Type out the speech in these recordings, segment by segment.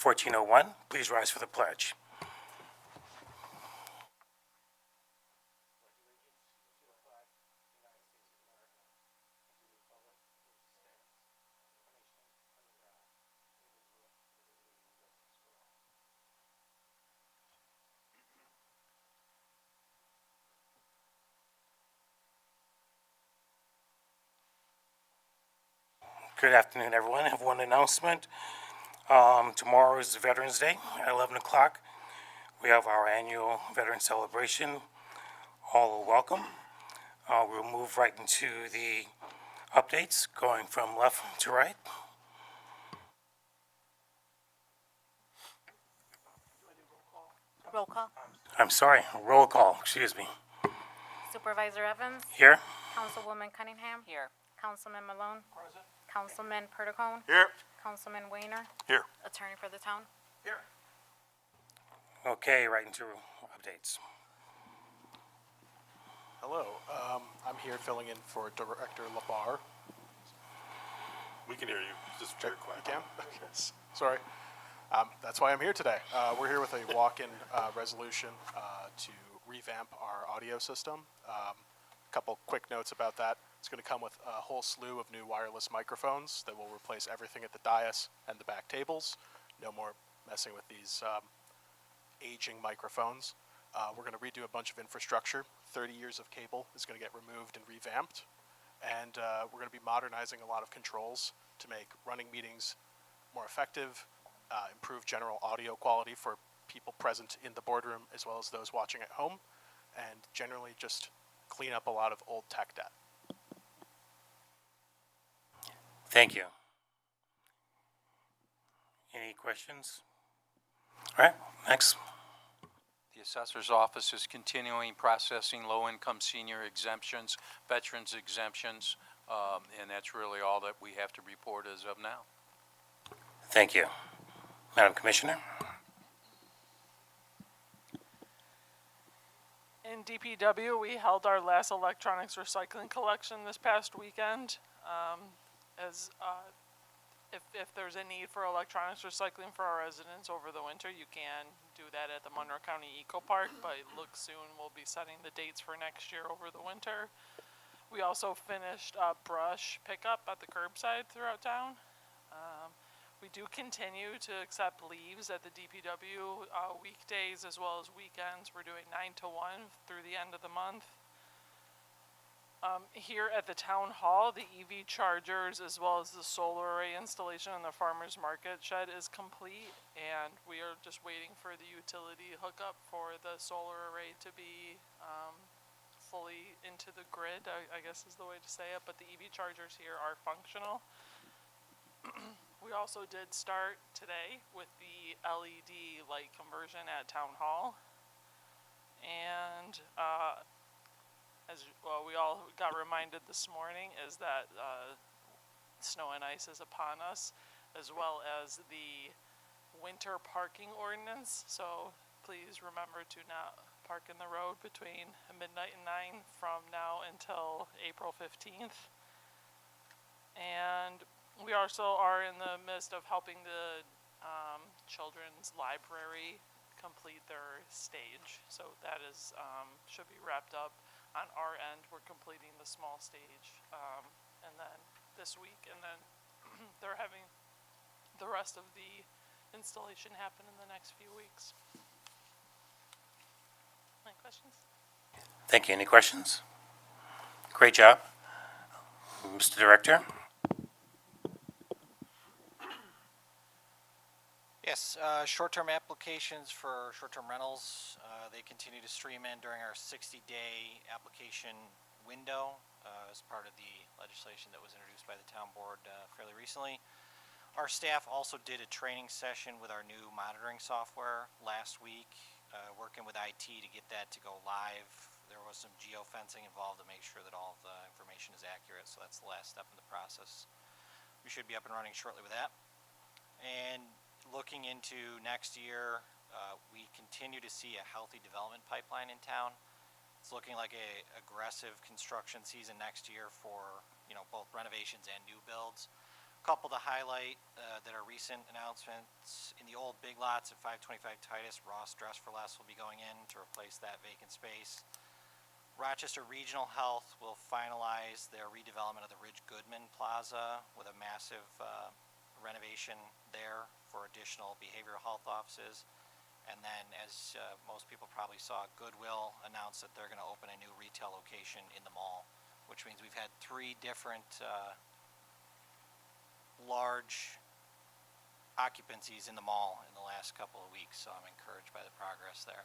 1401. Please rise for the pledge. Good afternoon, everyone. I have one announcement. Tomorrow is Veterans Day at 11 o'clock. We have our annual Veteran Celebration. All are welcome. We'll move right into the updates, going from left to right. Roll call. I'm sorry, roll call, excuse me. Supervisor Evans? Here? Councilwoman Cunningham? Here. Councilman Malone? Present. Councilman Perticone? Here. Councilman Weiner? Here. Attorney for the town? Here. Okay, right into updates. Hello. I'm here filling in for Director LaBar. We can hear you. Just very quiet. You can? Yes. Sorry. That's why I'm here today. We're here with a walk-in resolution to revamp our audio system. Couple quick notes about that. It's going to come with a whole slew of new wireless microphones that will replace everything at the dais and the back tables. No more messing with these aging microphones. We're going to redo a bunch of infrastructure. 30 years of cable is going to get removed and revamped. And we're going to be modernizing a lot of controls to make running meetings more effective, improve general audio quality for people present in the boardroom as well as those watching at home, and generally just clean up a lot of old tech debt. Thank you. Any questions? All right, next. The assessor's office is continuing processing low-income senior exemptions, veterans exemptions, and that's really all that we have to report as of now. Thank you. Madam Commissioner? In DPW, we held our last electronics recycling collection this past weekend. If there's a need for electronics recycling for our residents over the winter, you can do that at the Monroe County Eco Park, but look soon, we'll be setting the dates for next year over the winter. We also finished brush pickup at the curbside throughout town. We do continue to accept leaves at the DPW weekdays as well as weekends. We're doing 9 to 1 through the end of the month. Here at the town hall, the EV chargers as well as the solar array installation in the farmers market shed is complete, and we are just waiting for the utility hookup for the solar array to be fully into the grid, I guess is the way to say it, but the EV chargers here are functional. We also did start today with the LED light conversion at Town Hall. And as well, we all got reminded this morning is that snow and ice is upon us, as well as the winter parking ordinance. So please remember to not park in the road between midnight and 9 from now until April 15th. And we also are in the midst of helping the children's library complete their stage. So that is should be wrapped up on our end. We're completing the small stage, and then this week, and then they're having the rest of the installation happen in the next few weeks. Any questions? Thank you. Any questions? Great job. Mr. Director? Yes, short-term applications for short-term rentals, they continue to stream in during our 60-day application window as part of the legislation that was introduced by the town board fairly recently. Our staff also did a training session with our new monitoring software last week, working with IT to get that to go live. There was some geofencing involved to make sure that all of the information is accurate, so that's the last step in the process. We should be up and running shortly with that. And looking into next year, we continue to see a healthy development pipeline in town. It's looking like a aggressive construction season next year for both renovations and new builds. Couple to highlight that are recent announcements. In the old Big Lots at 525 Titus, Ross Dress for Less will be going in to replace that vacant space. Rochester Regional Health will finalize their redevelopment of the Ridge Goodman Plaza with a massive renovation there for additional behavioral health offices. And then, as most people probably saw, Goodwill announced that they're going to open a new retail location in the mall, which means we've had 3 different large occupancies in the mall in the last couple of weeks, so I'm encouraged by the progress there.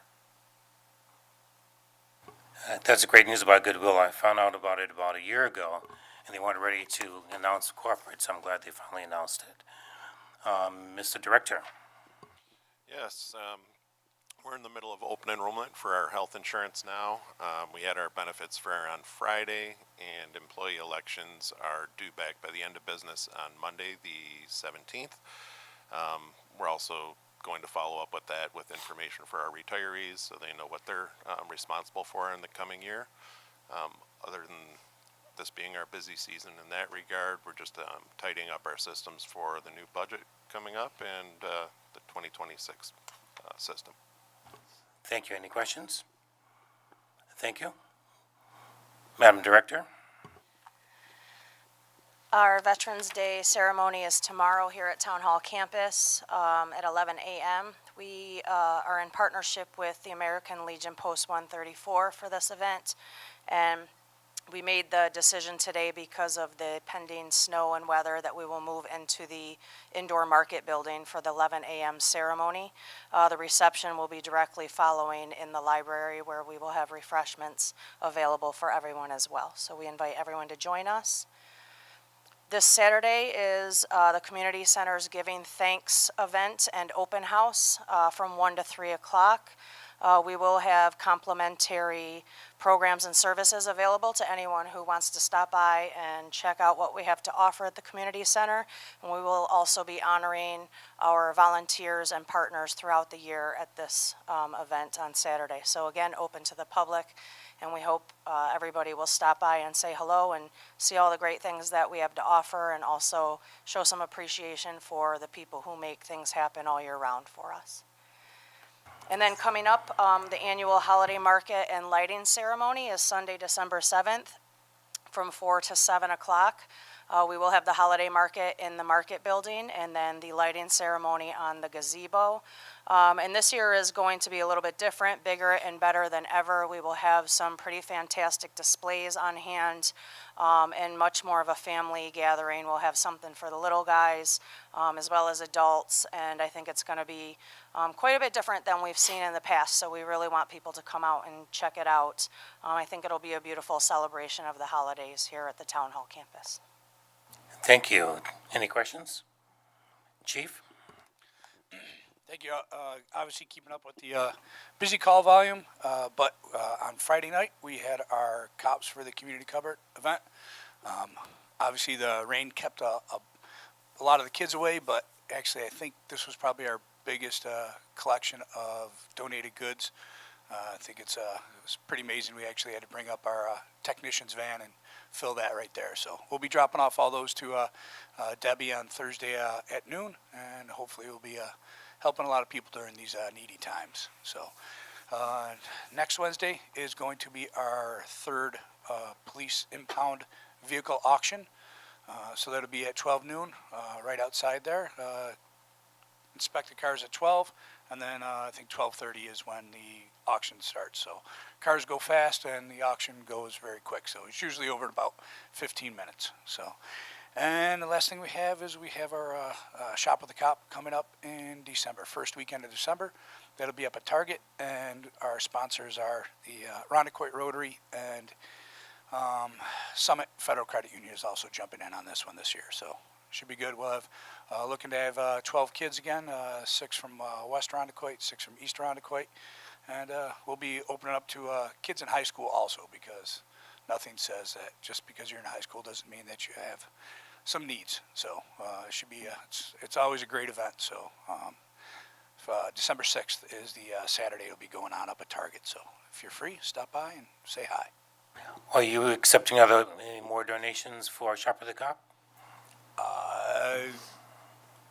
That's great news about Goodwill. I found out about it about a year ago, and they weren't ready to announce corporate, so I'm glad they finally announced it. Mr. Director? Yes, we're in the middle of open enrollment for our health insurance now. We had our benefits fair on Friday, and employee elections are due back by the end of business on Monday, the 17th. We're also going to follow up with that with information for our retirees so they know what they're responsible for in the coming year. Other than this being our busy season in that regard, we're just tidying up our systems for the new budget coming up and the 2026 system. Thank you. Any questions? Thank you. Madam Director? Our Veterans Day ceremony is tomorrow here at Town Hall campus at 11 a.m. We are in partnership with the American Legion Post 134 for this event, and we made the decision today because of the pending snow and weather that we will move into the indoor market building for the 11 a.m. ceremony. The reception will be directly following in the library where we will have refreshments available for everyone as well. So we invite everyone to join us. This Saturday is the Community Center's Giving Thanks event and open house from 1 to 3 o'clock. We will have complimentary programs and services available to anyone who wants to stop by and check out what we have to offer at the Community Center. And we will also be honoring our volunteers and partners throughout the year at this event on Saturday. So again, open to the public, and we hope everybody will stop by and say hello and see all the great things that we have to offer, and also show some appreciation for the people who make things happen all year round for us. And then coming up, the annual holiday market and lighting ceremony is Sunday, December 7th from 4 to 7 o'clock. We will have the holiday market in the market building and then the lighting ceremony on the gazebo. And this year is going to be a little bit different, bigger and better than ever. We will have some pretty fantastic displays on hand and much more of a family gathering. We'll have something for the little guys as well as adults, and I think it's going to be quite a bit different than we've seen in the past, so we really want people to come out and check it out. I think it'll be a beautiful celebration of the holidays here at the Town Hall campus. Thank you. Any questions? Chief? Thank you. Obviously keeping up with the busy call volume, but on Friday night we had our Cops for the Community Cupboard event. Obviously the rain kept a lot of the kids away, but actually I think this was probably our biggest collection of donated goods. I think it was pretty amazing. We actually had to bring up our technician's van and fill that right there. So we'll be dropping off all those to Debbie on Thursday at noon, and hopefully we'll be helping a lot of people during these needy times. So next Wednesday is going to be our third police impound vehicle auction. So that'll be at 12 noon right outside there. Inspect the cars at 12, and then I think 12:30 is when the auction starts. So cars go fast and the auction goes very quick. So it's usually over in about 15 minutes. So, and the last thing we have is we have our Shop with the Cop coming up in December, first weekend of December. That'll be up at Target, and our sponsors are the Rondequoit Rotary and Summit Federal Credit Union is also jumping in on this one this year. So should be good. We'll have looking to have 12 kids again, 6 from West Rondequoit, 6 from East Rondequoit, and we'll be opening up to kids in high school also, because nothing says that just because you're in high school doesn't mean that you have some needs. So it should be it's always a great event. So December 6th is the Saturday it'll be going on up at Target. So if you're free, stop by and say hi. Are you accepting any more donations for Shop with the Cop?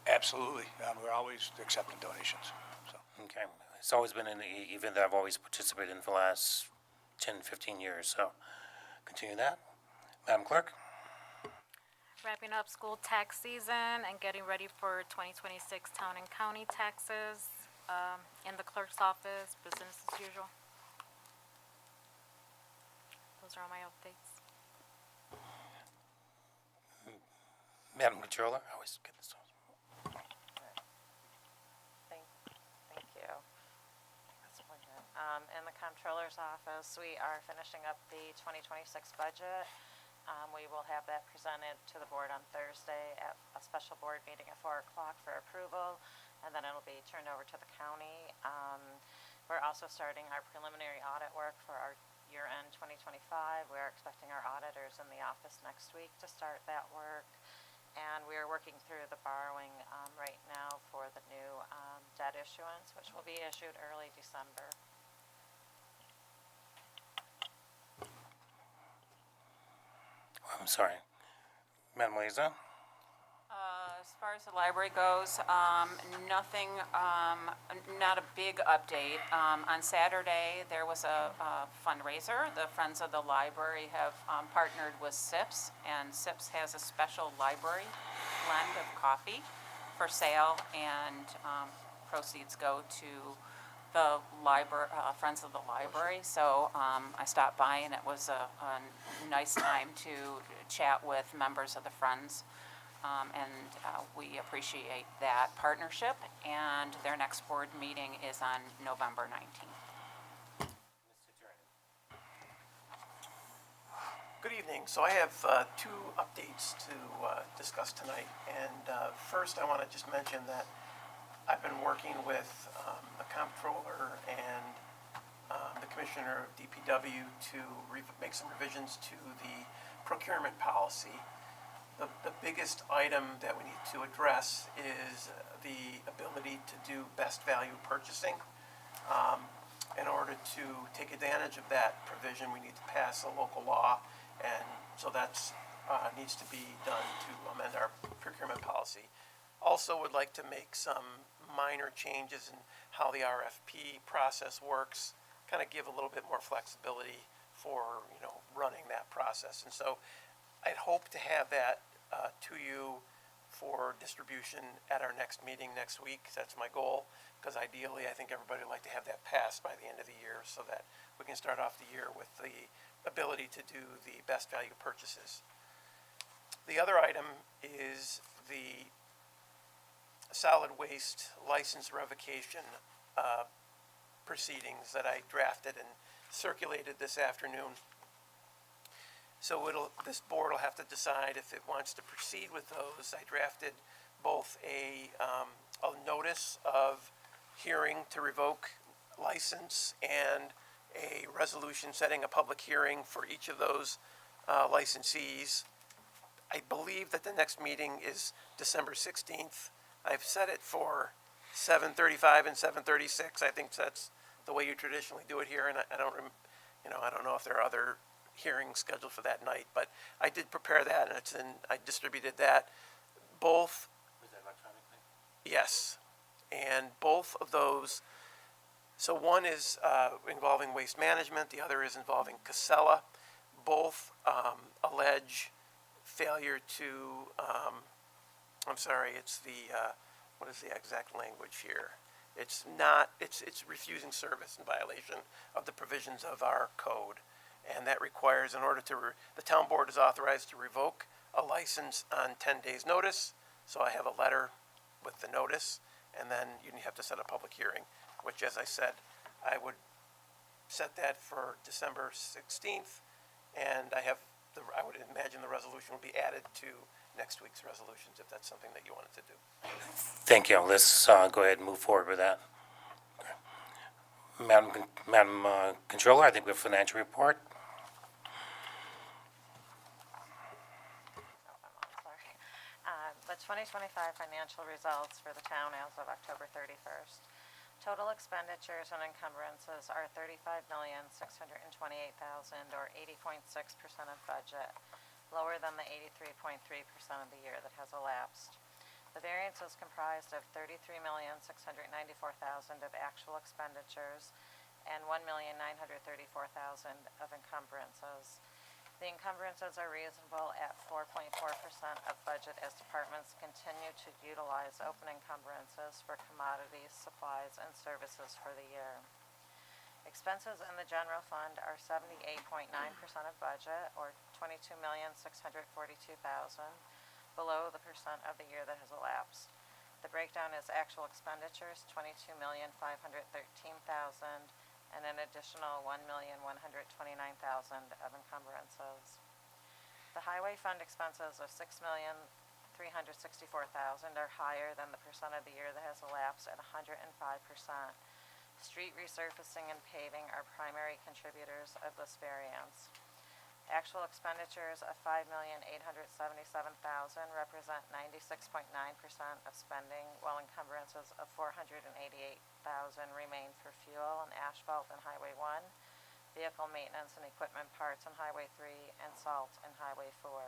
Absolutely. We're always accepting donations, so. Okay, it's always been an event that I've always participated in for the last 10, 15 years, so continue that. Madam Clerk? Wrapping up school tax season and getting ready for 2026 town and county taxes in the clerk's office, business as usual. Those are all my updates. Madam Controller, I always get this. Thank you. That's really good. In the comptroller's office, we are finishing up the 2026 budget. We will have that presented to the board on Thursday at a special board meeting at 4 o'clock for approval, and then it'll be turned over to the county. We're also starting our preliminary audit work for our year-end 2025. We're expecting our auditors in the office next week to start that work. And we are working through the borrowing right now for the new debt issuance, which will be issued early December. I'm sorry. Madam Liaison? As far as the library goes, nothing, not a big update. On Saturday, there was a fundraiser. The Friends of the Library have partnered with SIPS, and SIPS has a special library blend of coffee for sale, and proceeds go to the library, Friends of the Library. So I stopped by, and it was a nice time to chat with members of the Friends. And we appreciate that partnership, and their next board meeting is on November 19th. Good evening. So I have two updates to discuss tonight. And first, I want to just mention that I've been working with the comptroller and the commissioner of DPW to make some revisions to the procurement policy. The biggest item that we need to address is the ability to do best value purchasing. In order to take advantage of that provision, we need to pass a local law, and so that's needs to be done to amend our procurement policy. Also would like to make some minor changes in how the RFP process works, kind of give a little bit more flexibility for, running that process. And so I'd hope to have that to you for distribution at our next meeting next week. That's my goal, because ideally, I think everybody would like to have that passed by the end of the year so that we can start off the year with the ability to do the best value purchases. The other item is the solid waste license revocation proceedings that I drafted and circulated this afternoon. So this board will have to decide if it wants to proceed with those. I drafted both a notice of hearing to revoke license and a resolution setting a public hearing for each of those licensees. I believe that the next meeting is December 16th. I've set it for 7:35 and 7:36. I think that's the way you traditionally do it here, and I don't know if there are other hearings scheduled for that night, but I did prepare that, and I distributed that. Both. Was that electronically? Yes, and both of those. So one is involving Waste Management, the other is involving Casella. Both allege failure to. I'm sorry. It's the what is the exact language here? It's not. It's refusing service in violation of the provisions of our code. And that requires, in order to, the town board is authorized to revoke a license on 10 days' notice. So I have a letter with the notice, and then you have to set a public hearing, which, as I said, I would set that for December 16th, and I would imagine the resolution will be added to next week's resolutions, if that's something that you wanted to do. Thank you. Let's go ahead and move forward with that. Madam Controller, I think we have a financial report. Sorry. The 2025 financial results for the town as of October 31st. Total expenditures and encumbrances are $35,628,000, or 80.6% of budget. lower than the 83.3% of the year that has elapsed. The variance is comprised of $33,694,000 of actual expenditures and $1,934,000 of encumbrances. The encumbrances are reasonable at 4.4% of budget as departments continue to utilize open encumbrances for commodities, supplies, and services for the year. Expenses in the general fund are 78.9% of budget, or $22,642,000, below the percent of the year that has elapsed. The breakdown is actual expenditures, $22,513,000, and an additional $1,129,000 of encumbrances. The highway fund expenses of $6,364,000 are higher than the percent of the year that has elapsed at 105%. Street resurfacing and paving are primary contributors of this variance. Actual expenditures of $5,877,000 represent 96.9% of spending, while encumbrances of $488,000 remain for fuel and asphalt in Highway 1, vehicle maintenance and equipment parts in Highway 3, and salt in Highway 4.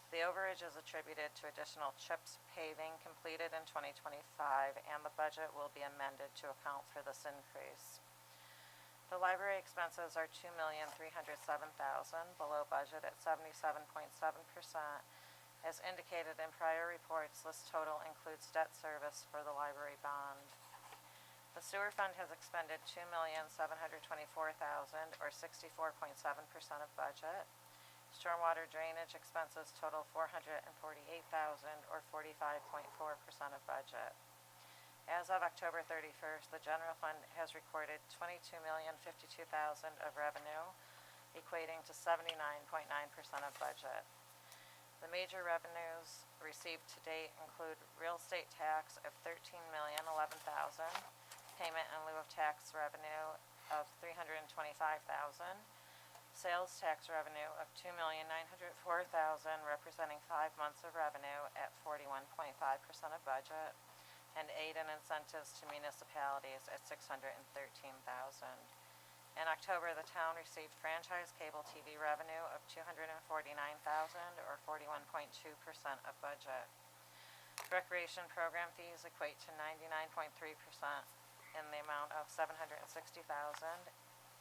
The overage is attributed to additional CHIPS paving completed in 2025, and the budget will be amended to account for this increase. The library expenses are $2,307,000, below budget at 77.7%. As indicated in prior reports, this total includes debt service for the library bond. The sewer fund has expended $2,724,000, or 64.7% of budget. Stormwater drainage expenses total $448,000, or 45.4% of budget. As of October 31st, the general fund has recorded $22,052,000 of revenue, equating to 79.9% of budget. The major revenues received to date include real estate tax of $13,011,000, payment in lieu of tax revenue of $325,000, sales tax revenue of $2,904,000, representing 5 months of revenue at 41.5% of budget, and aid and incentives to municipalities at $613,000. In October, the town received franchise cable TV revenue of $249,000, or 41.2% of budget. Recreation program fees equate to 99.3% in the amount of $760,000,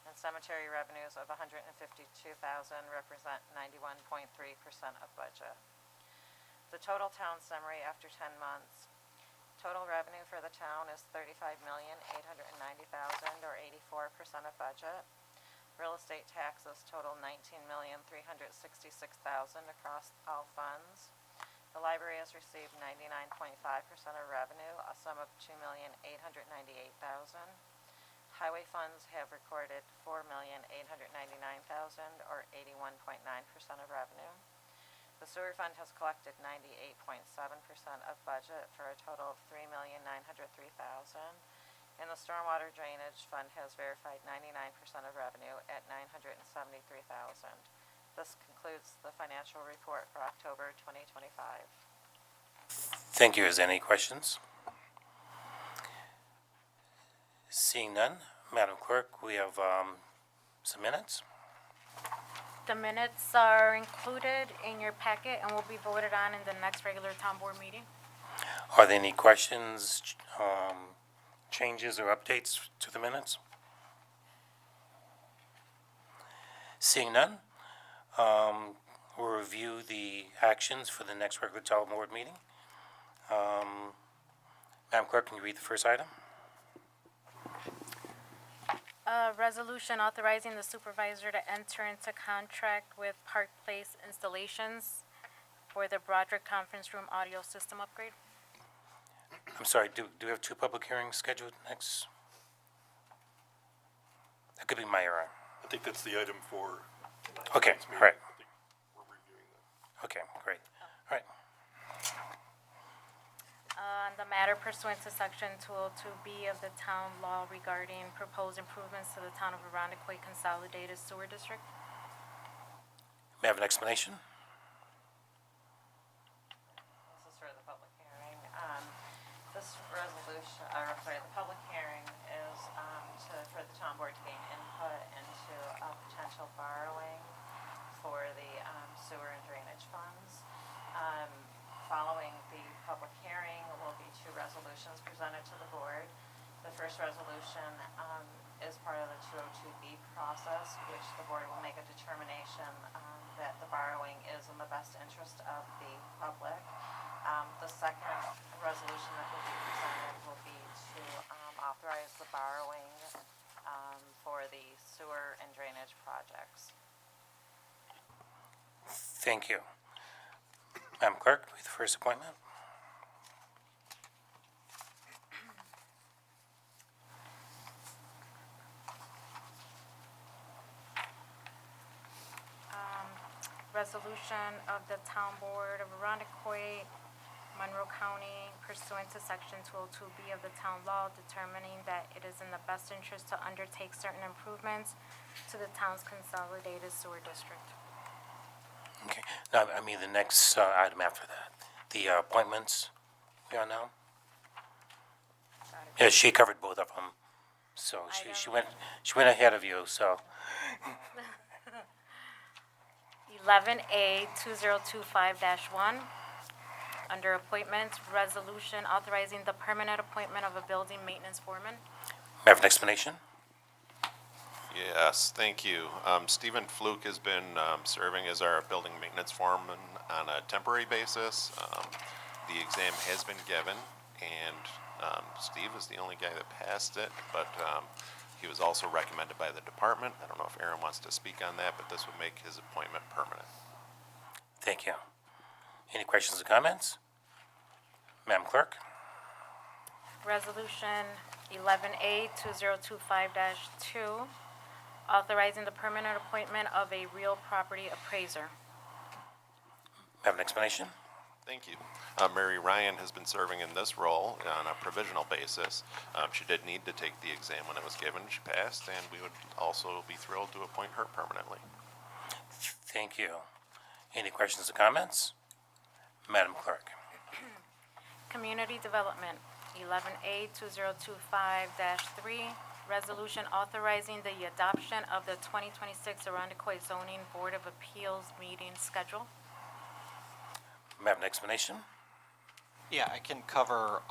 and cemetery revenues of $152,000 represent 91.3% of budget. The total town summary after 10 months. Total revenue for the town is $35,890,000, or 84% of budget. Real estate taxes total $19,366,000 across all funds. The library has received 99.5% of revenue, a sum of $2,898,000. Highway funds have recorded $4,899,000, or 81.9% of revenue. The sewer fund has collected 98.7% of budget for a total of $3,903,000, and the stormwater drainage fund has verified 99% of revenue at $973,000. This concludes the financial report for October 2025. Thank you. Is there any questions? Seeing none, Madam Clerk, we have some minutes. The minutes are included in your packet and will be voted on in the next regular town board meeting. Are there any questions, changes, or updates to the minutes? Seeing none, we'll review the actions for the next regular town board meeting. Madam Clerk, can you read the first item? Resolution authorizing the supervisor to enter into contract with Park Place Installations for the Broderick Conference Room audio system upgrade. I'm sorry, do we have two public hearings scheduled next? That could be my error. I think that's the item for. Okay, tonight's meeting. all right. I think we're reviewing that. Okay, great. All right. On the matter pursuant to Section 202B of the town law regarding proposed improvements to the town of Arundecoy Consolidated Sewer District. May I have an explanation? This is for the public hearing. This resolution, the public hearing is for the town board to gain input into potential borrowing for the sewer and drainage resolutions presented to the board. The first resolution is part of the 202B process, which the board will make a determination that the borrowing is in the best interest of the public. The second resolution that will be presented will be to authorize the borrowing for the sewer and drainage projects. Thank you. Madam Clerk, read the first appointment. Resolution of the Town Board of Arundecoit, Monroe County, pursuant to Section 202B of the Town Law, determining that it is in the best interest to undertake certain improvements to the town's consolidated sewer district. Okay, now, I mean, the next item after that, the appointments we are now. Yeah, she covered both of them, so she went ahead of you, so. 11A 2025-1, under appointments, resolution authorizing the permanent appointment of a building maintenance foreman. May I have an explanation? Yes, thank you. Stephen Fluke has been serving as our building maintenance foreman on a temporary basis. The exam has been given, and Steve is the only guy that passed it, but he was also recommended by the department. I don't know if Aaron wants to speak on that, but this would make his appointment permanent. Thank you. Any questions or comments? Madam Clerk? Resolution 11A 2025-2, authorizing the permanent appointment of a real property appraiser. May I have an explanation? Thank you. Mary Ryan has been serving in this role on a provisional basis. She did need to take the exam when it was given. She passed, and we would also be thrilled to appoint her permanently. Thank you. Any questions or comments? Madam Clerk? Community Development, 11A 2025-3, resolution authorizing the adoption of the 2026 Arundecoit Zoning Board of Appeals meeting schedule. May I have an explanation? Yeah, I can cover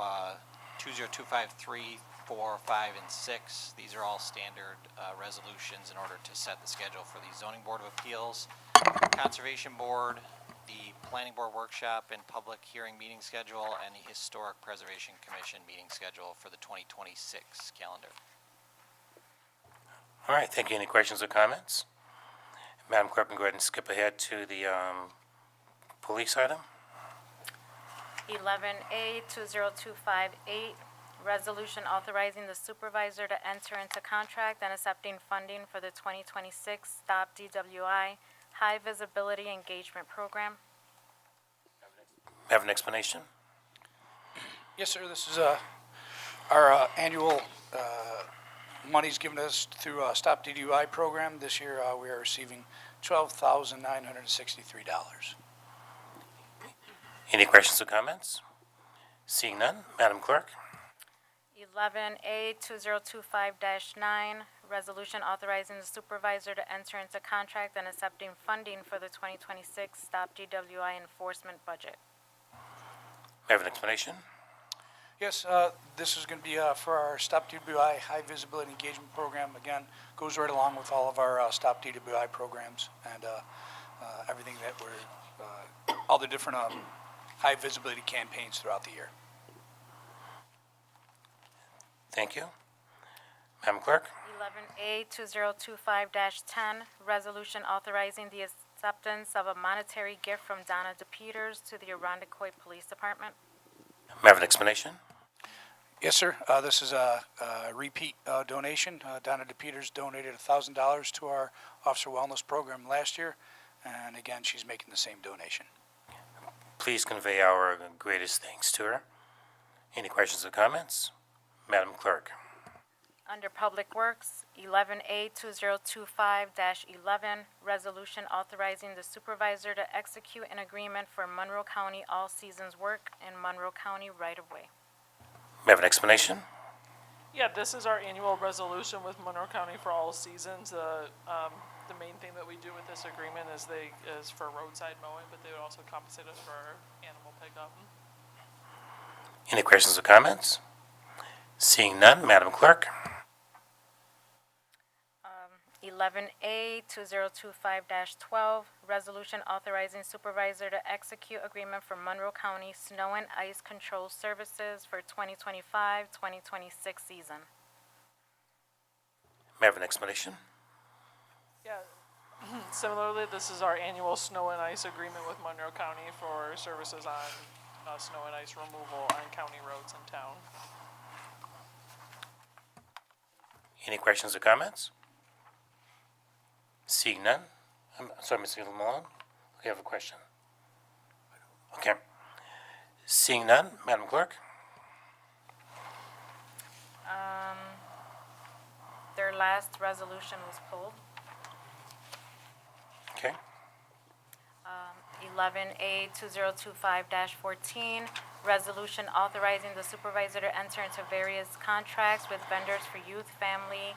20253, 4, 5, and 6. These are all standard resolutions in order to set the schedule for the Zoning Board of Appeals, Conservation Board, the Planning Board Workshop and Public Hearing Meeting Schedule, and the Historic Preservation Commission Meeting Schedule for the 2026 calendar. All right, thank you. Any questions or comments? Madam Clerk, can go ahead and skip ahead to the police item. 11A 20258, resolution authorizing the supervisor to enter into contract and accepting funding for the 2026 Stop DWI High Visibility Engagement Program. May I have an explanation? Yes, sir, this is our annual monies given to us through Stop DWI program. This year, we are receiving $12,963. Any questions or comments? Seeing none, Madam Clerk? 11A 2025-9, resolution authorizing the supervisor to enter into contract and accepting funding for the 2026 Stop DWI enforcement budget. May I have an explanation? Yes, this is going to be for our Stop DWI High Visibility Engagement Program. Again, goes right along with all of our Stop DWI programs and everything that we're, all the different high visibility campaigns throughout the year. Thank you. Madam Clerk? 11A 2025-10, resolution authorizing the acceptance of a monetary gift from Donna DePeters to the Arundecoit Police Department. May I have an explanation? Yes, sir. This is a repeat donation. Donna DePeters donated $1,000 to our Officer Wellness Program last year, and again, she's making the same donation. Please convey our greatest thanks to her. Any questions or comments? Madam Clerk? Under Public Works, 11A 2025-11, resolution authorizing the supervisor to execute an agreement for Monroe County all-seasons work in Monroe County right-of-way. May I have an explanation? Yeah, this is our annual resolution with Monroe County for all seasons. The main thing that we do with this agreement is for roadside mowing, but they would also compensate us for our animal pickup. Any questions or comments? Seeing none, Madam Clerk. 11A 2025-12, resolution authorizing supervisor to execute agreement for Monroe County Snow and Ice Control Services for 2025-2026 season. May I have an explanation? Yeah, similarly, this is our annual snow and ice agreement with Monroe County for services on snow and ice removal on county roads in town. Any questions or comments? Seeing none. I'm sorry, Mr. Malone. We have a question. Okay. Seeing none, Madam Clerk. Their last resolution was pulled. Okay. 11A 2025-14, resolution authorizing the supervisor to enter into various contracts with vendors for youth, family,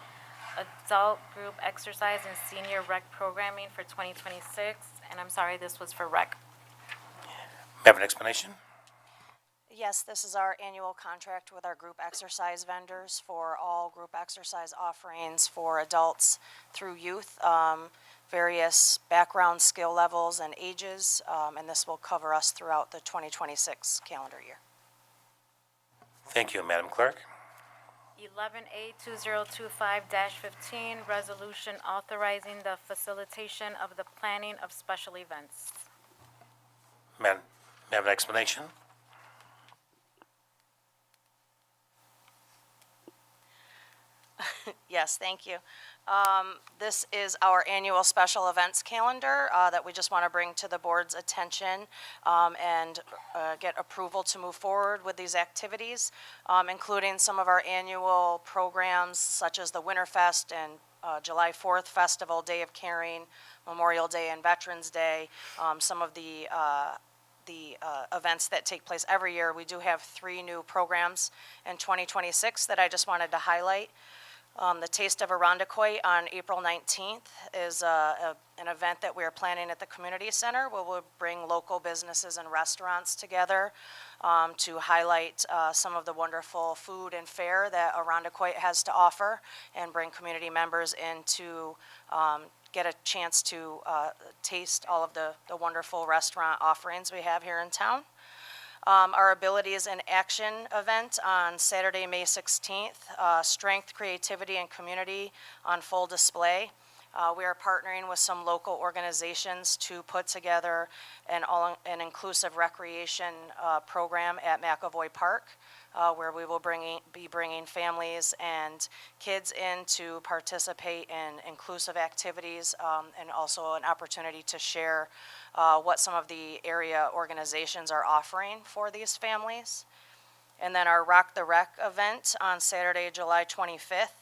adult group exercise, and senior rec programming for 2026. And I'm sorry, this was for rec. May I have an explanation? Yes, this is our annual contract with our group exercise vendors for all group exercise offerings for adults through youth, various background, skill levels, and ages, and this will cover us throughout the 2026 calendar year. Thank you, Madam Clerk. 11A 2025-15, resolution authorizing the facilitation of the planning of special events. Madam, may I have an explanation? Yes, thank you. This is our annual special events calendar that we just want to bring to the board's attention and get approval to move forward with these activities, including some of our annual programs such as the Winterfest and July 4th Festival, Day of Caring, Memorial Day and Veterans Day, some of the events that take place every year. We do have 3 new programs in 2026 that I just wanted to highlight. The Taste of Irondequoit on April 19th is an event that we are planning at the community center where we'll bring local businesses and restaurants together to highlight some of the wonderful food and fare that Irondequoit has to offer and bring community members in to get a chance to taste all of the wonderful restaurant offerings we have here in town. Our Abilities in Action event on Saturday, May 16th, Strength, Creativity, and Community on full display. We are partnering with some local organizations to put together an inclusive recreation program at McAvoy Park, where we will be bringing families and kids in to participate in inclusive activities and also an opportunity to share what some of the area organizations are offering for these families. And then our Rock the Rec event on Saturday, July 25th.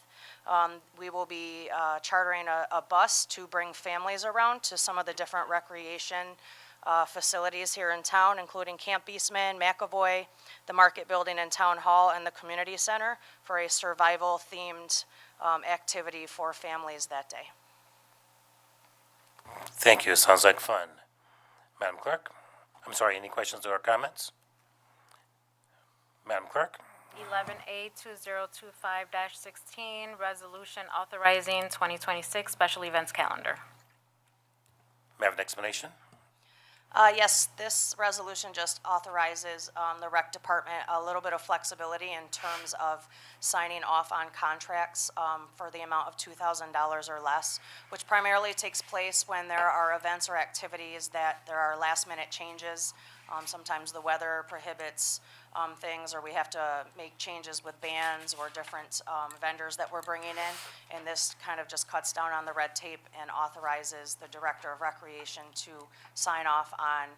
We will be chartering a bus to bring families around to some of the different recreation facilities here in town, including Camp Eastman, McAvoy, the Market Building and Town Hall, and the Community Center for a survival-themed activity for families that day. Thank you. Sounds like fun. Madam Clerk? I'm sorry, any questions or comments? Madam Clerk? 11A 2025-16, resolution authorizing 2026 special events calendar. May I have an explanation? Yes, this resolution just authorizes the rec department a little bit of flexibility in terms of signing off on contracts for the amount of $2,000 or less, which primarily takes place when there are events or activities that there are last-minute changes. Sometimes the weather prohibits things, or we have to make changes with bands or different vendors that we're bringing in, and this kind of just cuts down on the red tape and authorizes the Director of Recreation to sign off on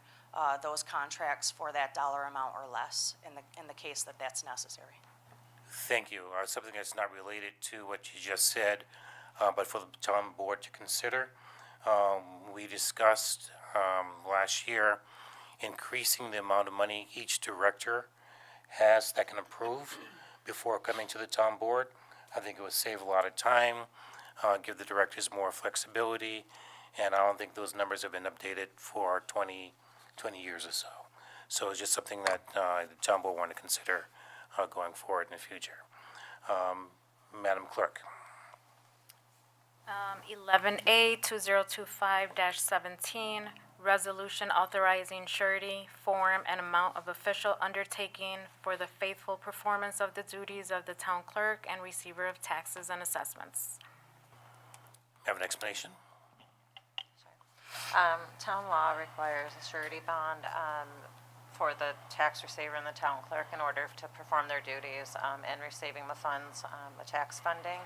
those contracts for that dollar amount or less in the case that that's necessary. Thank you. Something that's not related to what you just said, but for the town board to consider. We discussed last year increasing the amount of money each director has that can approve before coming to the town board. I think it would save a lot of time, give the directors more flexibility, and I don't think those numbers have been updated for 20 years or so. So it's just something that the town board want to consider going forward in the future. Madam Clerk. 11A 2025-17, resolution authorizing surety, form, and amount of official undertaking for the faithful performance of the duties of the town clerk and receiver of taxes and assessments. Have an explanation? Town law requires a surety bond for the tax receiver and the town clerk in order to perform their duties in receiving the funds, the tax funding.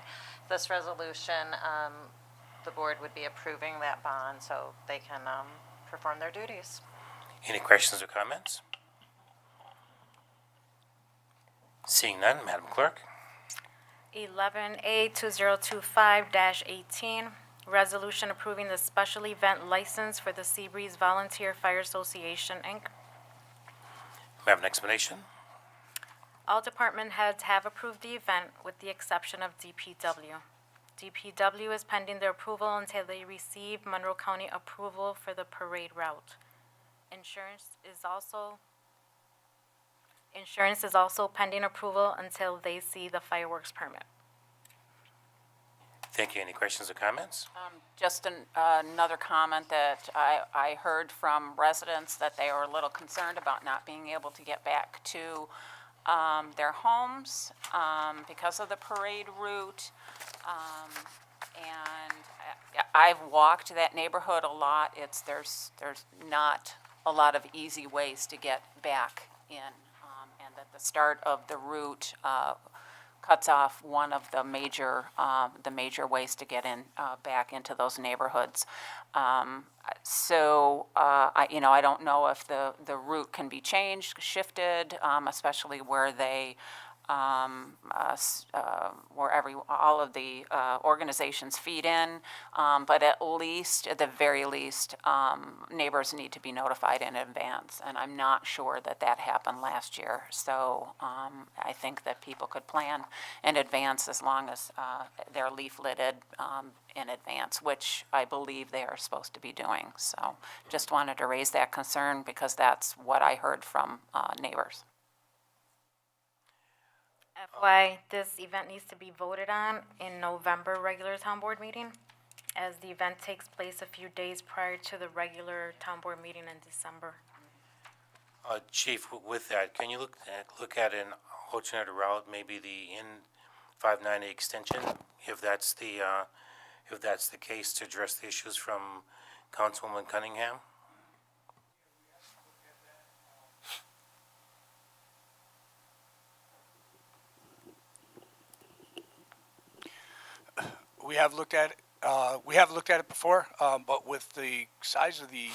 This resolution, the board would be approving that bond so they can perform their duties. Any questions or comments? Seeing none, Madam Clerk. 11A 2025-18, resolution approving the special event license for the Seabreeze Volunteer Fire Association, Inc. May I have an explanation? All department heads have approved the event with the exception of DPW. DPW is pending their approval until they receive Monroe County approval for the parade route. Insurance is also pending approval until they see the fireworks permit. Thank you. Any questions or comments? Just another comment that I heard from residents that they were a little concerned about not being able to get back to their homes because of the parade route. And I've walked that neighborhood a lot. There's not a lot of easy ways to get back in, and that the start of the route cuts off one of the major ways to get in back into those neighborhoods. So I don't know if the route can be changed, shifted, especially where they where all of the organizations feed in, but at the very least, neighbors need to be notified in advance, and I'm not sure that happened last year. So I think that people could plan in advance as long as they're leafleted in advance, which I believe they are supposed to be doing. So just wanted to raise that concern because that's what I heard from neighbors. FYI, this event needs to be voted on in November regular town board meeting, as the event takes place a few days prior to the regular town board meeting in December. Chief, with that, can you look at an alternate route, maybe the N590 extension, if that's the case, to address the issues from Councilwoman Cunningham? We have looked at it before, but with the size of the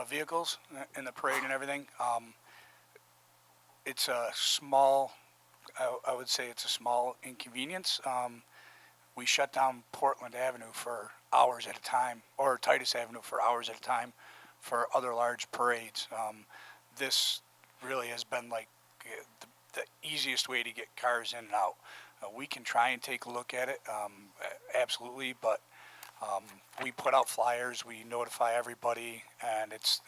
vehicles and the parade and everything, it's a small, I would say it's a small inconvenience. We shut down Portland Avenue for hours at a time, or Titus Avenue for hours at a time for other large parades. This really has been like the easiest way to get cars in and out. We can try and take a look at it, absolutely, but we put out flyers, we notify everybody, and it's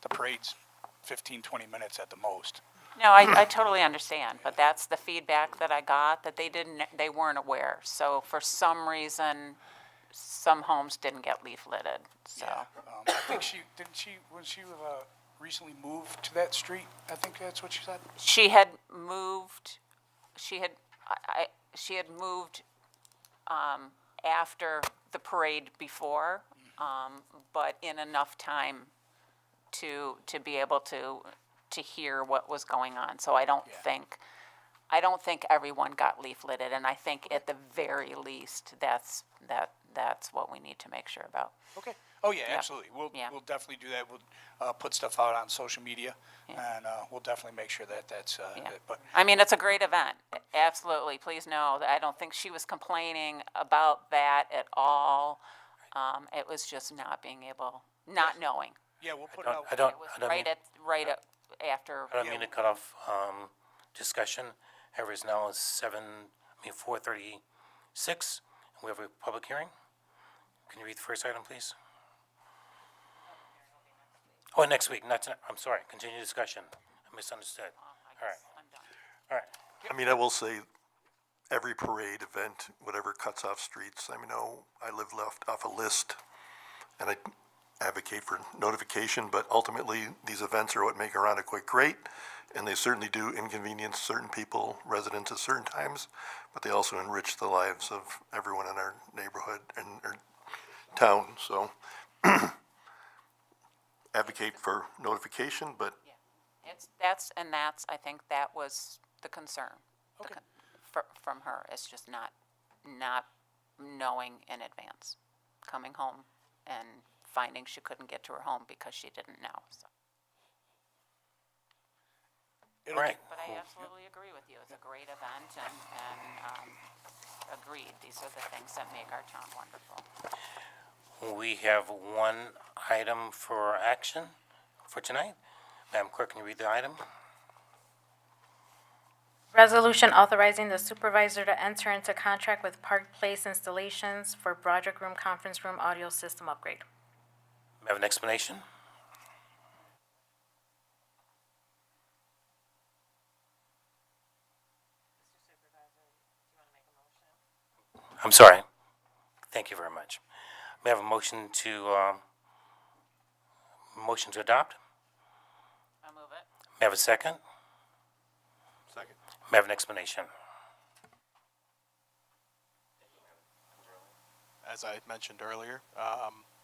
the parade's 15, 20 minutes at the most. No, I totally understand, but that's the feedback that I got, that they weren't aware. So for some reason, some homes didn't get leafleted, so. Yeah, I think when she recently moved to that street, I think that's what she said? She had moved after the parade before, but in enough time to be able to hear what was going on. So I don't think everyone got leafleted, and I think at the very least that's what we need to make sure about. Okay. Oh, yeah, absolutely. We'll definitely do that. We'll put stuff out on social media, and we'll definitely make sure that's. But I mean, it's a great event. Absolutely. Please know that I don't think she was complaining about that at all. It was just not knowing. yeah, we'll put it out. I don't It was mean, after. I don't mean to cut off discussion. However, it's now 4:36. We have a public hearing. Can you read the first item, please? Oh, next week, not tonight. I'm sorry. Continue discussion. I misunderstood. All right. I'm done. All right. I mean, I will say, every parade event, whatever cuts off streets. I know I live left off a list, and I advocate for notification, but ultimately, these events are what make Arundecoit great, and they certainly do inconvenience certain people, residents at certain times, but they also enrich the lives of everyone in our neighborhood and our town, so advocate for notification, but That's, I think that was the concern. Okay. From her, it's just not knowing in advance, coming home and finding she couldn't get to her home because she didn't know, so. It'll Right. But I absolutely agree with you, it's a great event and agreed, these are the things that make our town wonderful. We have one item for action for tonight. Madam Clerk, can you read the item? Resolution authorizing the supervisor to enter into contract with Park Place Installations for Broderick Room Conference Room Audio System Upgrade. May I have an explanation? I'm sorry. Thank you very much. May I have a motion to adopt? I'll move it. May I have a second? second. May I have an explanation? As I mentioned earlier,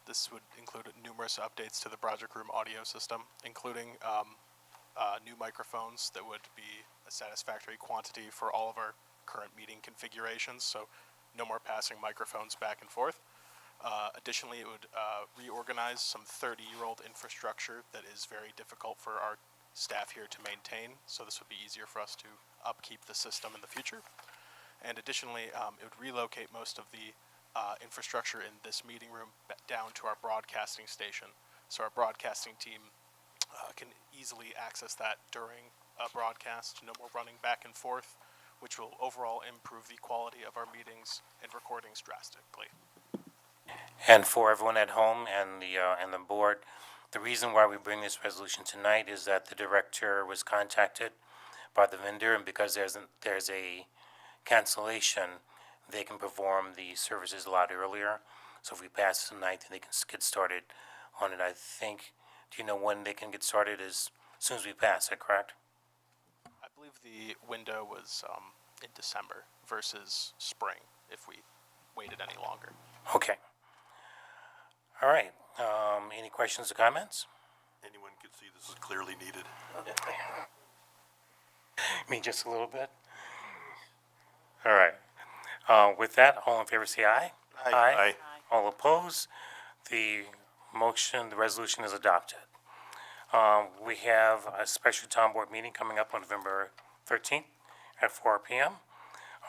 this would include numerous updates to the Broderick Room audio system, including new microphones that would be a satisfactory quantity for all of our current meeting configurations, so no more passing microphones back and forth. Additionally, it would reorganize some 30-year-old infrastructure that is very difficult for our staff here to maintain, so this would be easier for us to upkeep the system in the future. And additionally, it would relocate most of the infrastructure in this meeting room down to our broadcasting station, so our broadcasting team can easily access that during a broadcast, no more running back and forth, which will overall improve the quality of our meetings and recordings drastically. And for everyone at home and the board, the reason why we bring this resolution tonight is that the director was contacted by the vendor, and because there's a cancellation, they can perform the services a lot earlier. So if we pass it tonight, then they can get started on it. I think, do you know when they can get started? As soon as we pass, is that correct? I believe the window was in December versus spring if we waited any longer. Okay. All right. Any questions or comments? Anyone could see this is clearly needed. I mean, just a little bit? All right. With that, all in favor say aye. Aye. All opposed? The resolution is adopted. We have a special town board meeting coming up on November 13th at 4 p.m.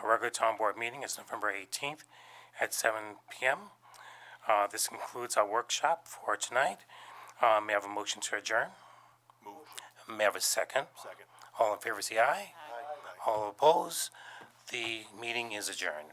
Our regular town board meeting is November 18th at 7 p.m. This concludes our workshop for tonight. May I have a motion to adjourn? Move. May I have a second? Second. All in favor say aye. All opposed? The meeting is adjourned.